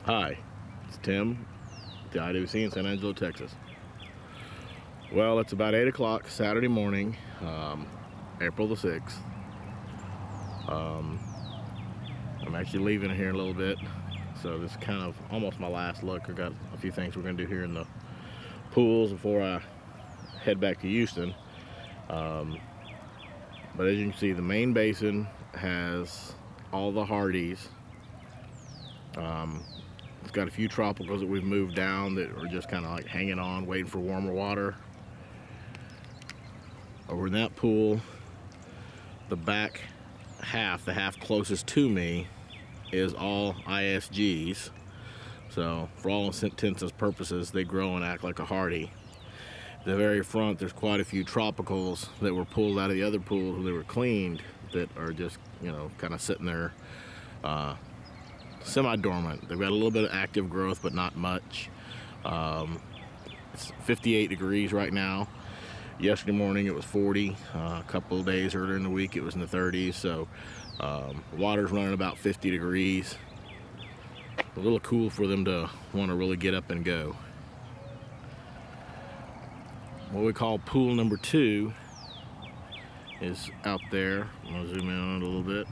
Hi, it's Tim, the IWC in San Angelo, Texas. Well, it's about 8 o'clock Saturday morning, April the 6th. I'm actually leaving here in a little bit, so this is kind of almost my last look. I've got a few things we're going to do here in the pools before I head back to Houston. But as you can see, the main basin has all the hardies. It's got a few tropicals that we've moved down that are just kind of like hanging on, waiting for warmer water. Over in that pool, the back half, the half closest to me, is all ISGs. So for all intents and purposes, they grow and act like a hardy. The very front, there's quite a few tropicals that were pulled out of the other pools when they were cleaned that are just, kind of sitting there semi-dormant. They've got a little bit of active growth, but not much. It's 58 degrees right now. Yesterday morning it was 40. A couple of days earlier in the week it was in the 30s. So water's running about 50 degrees. A little cool for them to want to really get up and go. What we call pool number 2 is out there. I'm going to zoom in on it a little bit.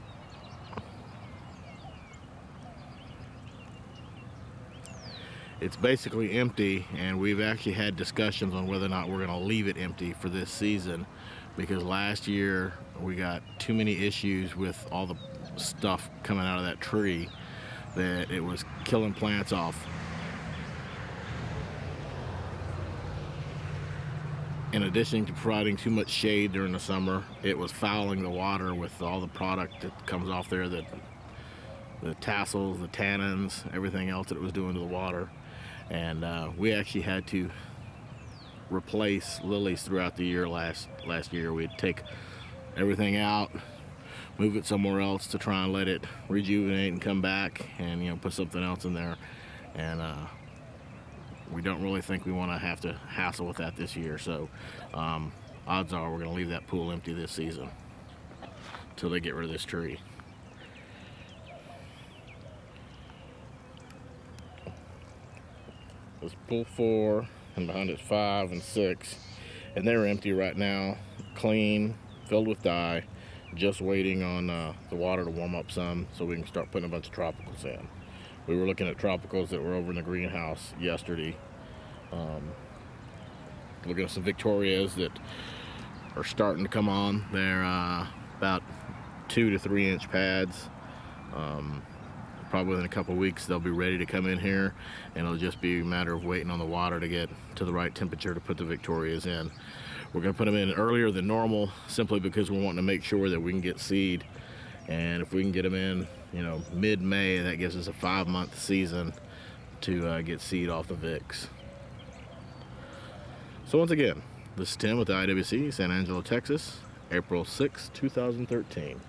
It's basically empty, and we've actually had discussions on whether or not we're going to leave it empty for this season, because last year we got too many issues with all the stuff coming out of that tree that it was killing plants off. In addition to providing too much shade during the summer, it was fouling the water with all the product that comes off there, that the tassels, the tannins, everything else that it was doing to the water. And we actually had to replace lilies throughout the year last year. We'd take everything out, move it somewhere else to try and let it rejuvenate and come back, and put something else in there. And we don't really think we want to have to hassle with that this year. So odds are we're going to leave that pool empty this season until they get rid of this tree. It's pool 4, and behind it's 5 and 6, and they're empty right now, clean, filled with dye, just waiting on the water to warm up some so we can start putting a bunch of tropicals in. We were looking at tropicals that were over in the greenhouse yesterday, looking at some Victorias that are starting to come on. They're about 2 to 3 inch pads. Probably within a couple of weeks they'll be ready to come in here, and it'll just be a matter of waiting on the water to get to the right temperature to put the Victorias in. We're going to put them in earlier than normal simply because we're wanting to make sure that we can get seed, and if we can get them in mid-May, that gives us a 5-month season to get seed off the Vicks. So once again, this is Tim with the IWC, San Angelo, Texas, April 6, 2013.